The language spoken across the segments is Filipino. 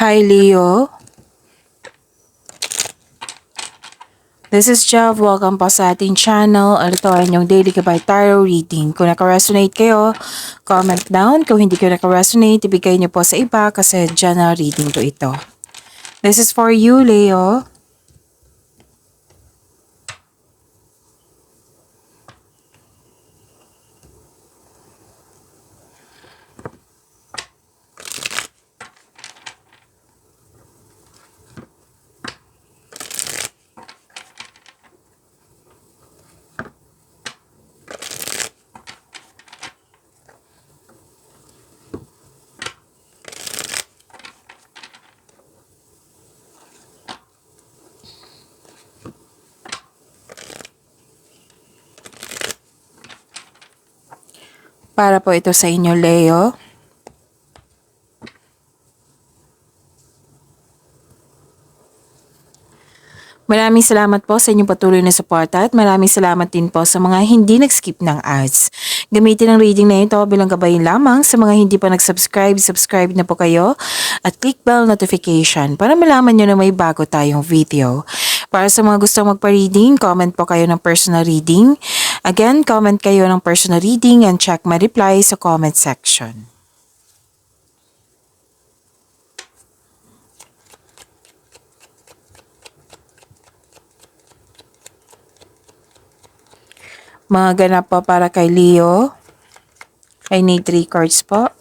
Hi Leo, this is Jav. Welcome po sa ating channel. Ito ay inyong Daily Gabay Tarot Reading. Kung naka-resonate kayo, comment down. Kung hindi kayo naka-resonate, ibigay niyo po sa iba kasi general reading po ito. This is for you, Leo. Para po ito sa inyo, Leo. Maraming salamat po sa inyong patuloy na suporta at maraming salamat din po sa mga hindi nag-skip ng ads. Gamitin ang reading na ito bilang gabay lamang sa mga hindi pa nag-subscribe, subscribe na po kayo at click bell notification para malaman nyo na may bago tayong video. Para sa mga gustong magpa-reading, comment po kayo ng personal reading. Again, comment kayo ng personal reading and check my reply sa comment section. Mga ganap po para kay Leo. I need 3 cards po.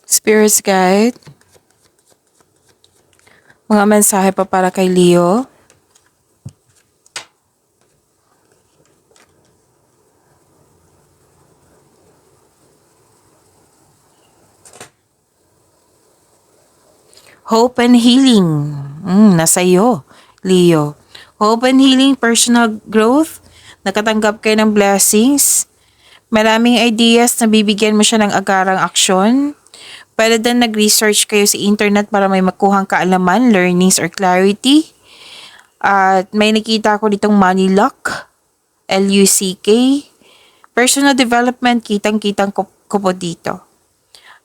Spirits Guide. Mga mensahe pa para kay Leo. Hope and healing. Nasa iyo, Leo. Hope and healing, personal growth. Nakatanggap kayo ng blessings. Maraming ideas na bibigyan mo siya ng agarang aksyon. Pwede din nag-research kayo sa internet para may makuhang kaalaman, learnings, or clarity. At may nakita ko ditong money luck, L-U-C-K. Personal development, kitang-kitang ko po dito.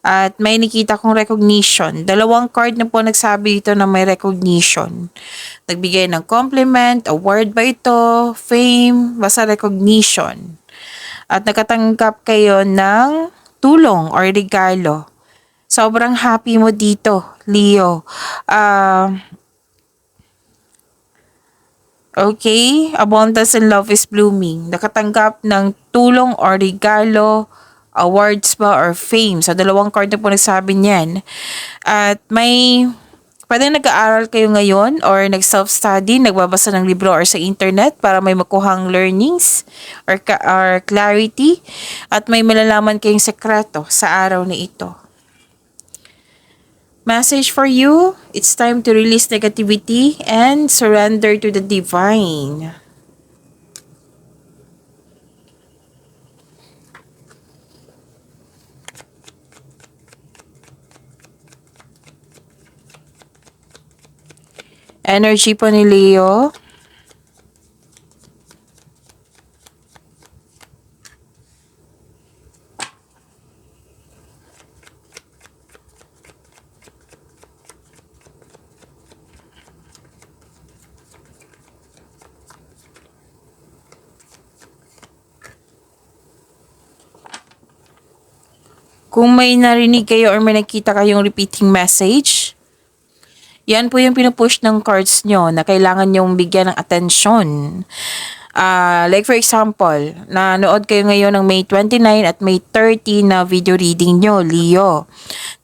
At may nakita kong recognition. 2 card na po nagsabi ito na may recognition. Nagbigay ng compliment, award ba ito, fame, basta recognition. At nakatanggap kayo ng tulong or regalo. Sobrang happy mo dito, Leo. Okay, abundance and love is blooming. Nakatanggap ng tulong or regalo, awards ba or fame. So, 2 card na po nagsabi niyan. At pwede nag-aaral kayo ngayon or nag-self-study, nagbabasa ng libro or sa internet para may makuhang learnings or clarity. At may malalaman kayong sekreto sa araw na ito. Message for you, it's time to release negativity and surrender to the divine. Energy po ni Leo. Kung may narinig kayo or may nakita kayong repeating message, yan po yung pinupush ng cards nyo na kailangan nyong bigyan ng atensyon. Like for example, nanood kayo ngayon ng May 29 at May 30 na video reading nyo, Leo.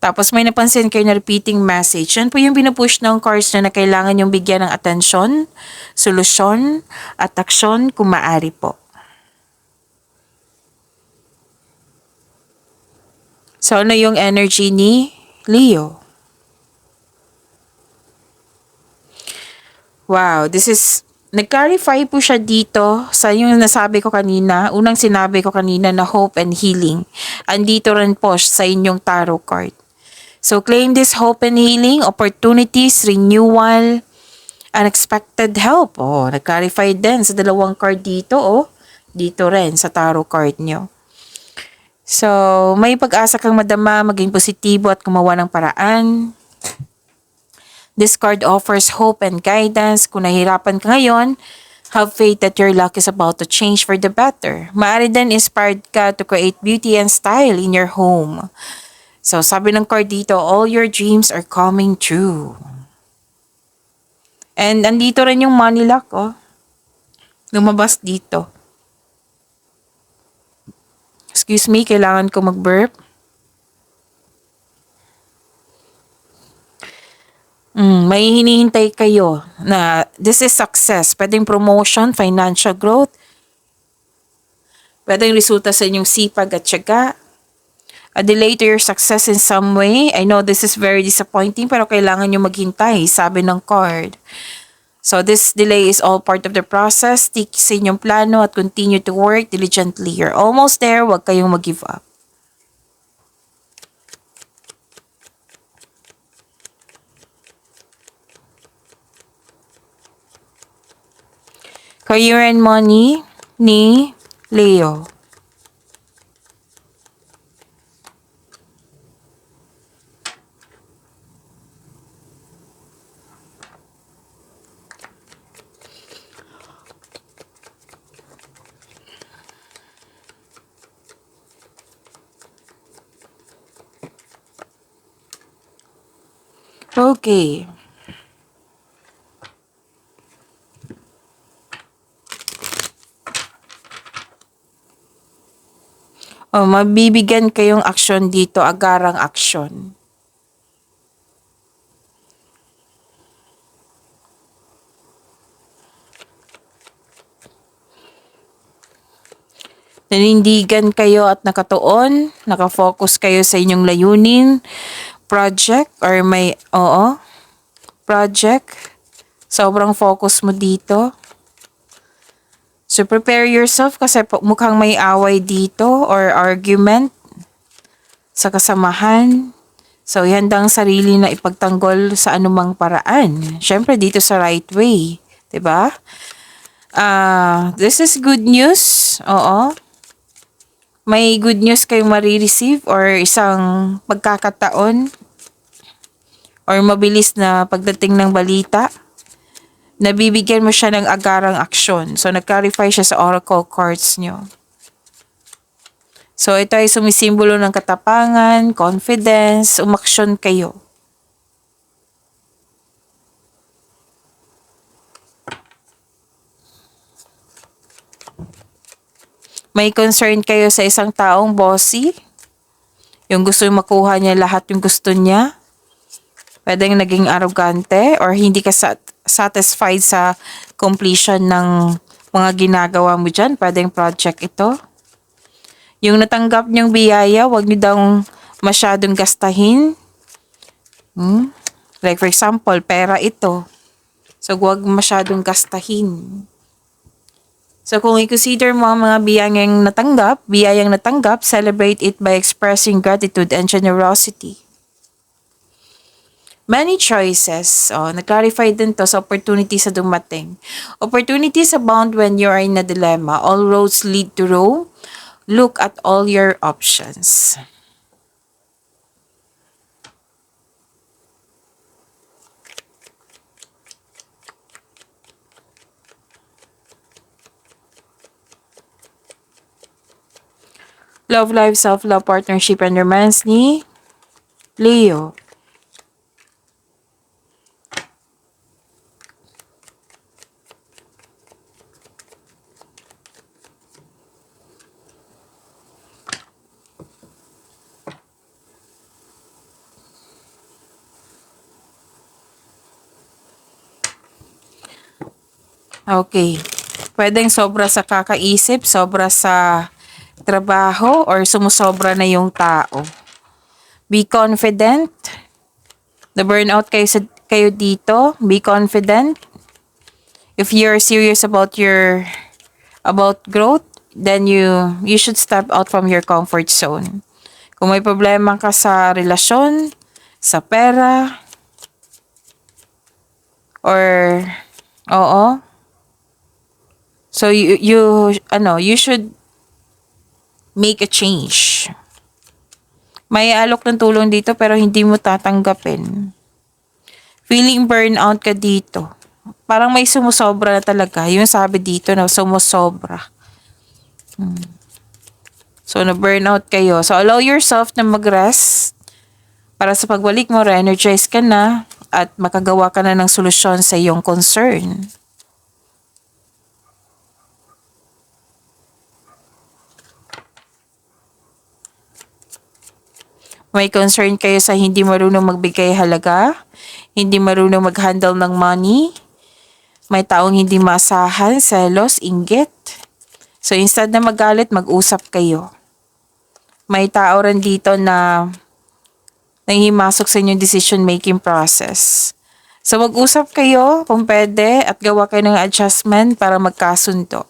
Tapos may napansin kayo na repeating message. Yan po yung pinupush ng cards na kailangan yung bigyan ng atensyon, solusyon, at aksyon kung maaari po. So, ano yung energy ni Leo? Wow, nag-clarify po siya dito sa yung nasabi ko kanina, unang sinabi ko kanina na hope and healing. Andito rin po sa inyong tarot card. So, claim this hope and healing, opportunities, renewal, unexpected help. Oh, nag-clarify din sa dalawang card dito, oh. Dito rin sa tarot card nyo. So, may pag-asa kang madama, maging positibo at gumawa ng paraan. This card offers hope and guidance. Kung nahihirapan ka ngayon, have faith that your luck is about to change for the better. Maaari din inspired ka to create beauty and style in your home. So, sabi ng card dito, all your dreams are coming true. And andito rin yung money luck, oh. Lumabas dito. Excuse me, kailangan ko mag-burp. May hinihintay kayo na this is success. Pwedeng promotion, financial growth. Pwedeng resulta sa inyong sipag at tiyaga. A delay to your success in some way. I know this is very disappointing pero kailangan nyo maghintay, sabi ng card. So this delay is all part of the process. Stick sa inyong plano at continue to work diligently. You're almost there. Huwag kayong mag-give up. Career and money ni Leo. Okay. Oh, mabibigyan kayong aksyon dito, agarang aksyon. Nanindigan kayo at nakatuon, nakafocus kayo sa inyong layunin, project, or project. Sobrang focus mo dito. So, prepare yourself kasi mukhang may away dito or argument sa kasamahan. So, ihandang sarili na ipagtanggol sa anumang paraan. Syempre, dito sa right way. 'Di ba? This is good news. Oo. May good news kayong marireceive or isang pagkakataon or mabilis na pagdating ng balita. Nabibigyan mo siya ng agarang aksyon. So, nag-clarify siya sa oracle cards nyo. So, ito ay sumisimbolo ng katapangan, confidence, umaksyon kayo. May concern kayo sa isang taong bossy. Yung gusto yung makuha niya lahat yung gusto niya. Pwedeng naging arrogante or hindi ka satisfied sa completion ng mga ginagawa mo dyan. Pwedeng project ito. Yung natanggap niyong biyaya, wag niyo daw masyadong gastahin. Like for example, pera ito. So, wag masyadong gastahin. So, kung i-consider mo ang mga biyayang natanggap, celebrate it by expressing gratitude and generosity. Many choices. Nag-clarify din to sa opportunity sa dumating. Opportunities abound when you are in a dilemma. All roads lead to Rome. Look at all your options. Love life, self-love, partnership, and romance ni Leo. Okay. Pwedeng sobra sa kakaisip, sobra sa trabaho, or sumusobra na yung tao. Be confident. The burnout kayo dito. Be confident. If you're serious about about growth, then you should step out from your comfort zone. Kung may problema ka sa relasyon, sa pera, or oo. So you should make a change. May alok ng tulong dito pero hindi mo tatanggapin. Feeling burnout ka dito. Parang may sumusobra na talaga. Yung sabi dito na sumusobra. So, na-burnout kayo. So, allow yourself na mag-rest para sa pagbalik mo, re-energize ka na at makagawa ka na ng solusyon sa iyong concern. May concern kayo sa hindi marunong magbigay halaga, hindi marunong mag-handle ng money, may taong hindi masahan, selos, inggit. So instead na magalit, mag-usap kayo. May tao rin dito na nanghihimasok sa inyong decision-making process. So mag-usap kayo kung pwede at gawa kayo ng adjustment para magkasundo.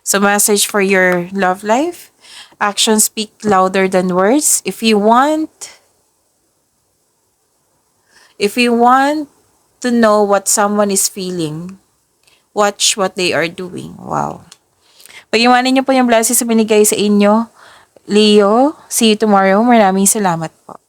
So message for your love life. Actions speak louder than words. If you want to know what someone is feeling, watch what they are doing. Wow. Pag-iwanan niyo po yung blessings na binigay sa inyo, Leo. See you tomorrow. Maraming salamat po.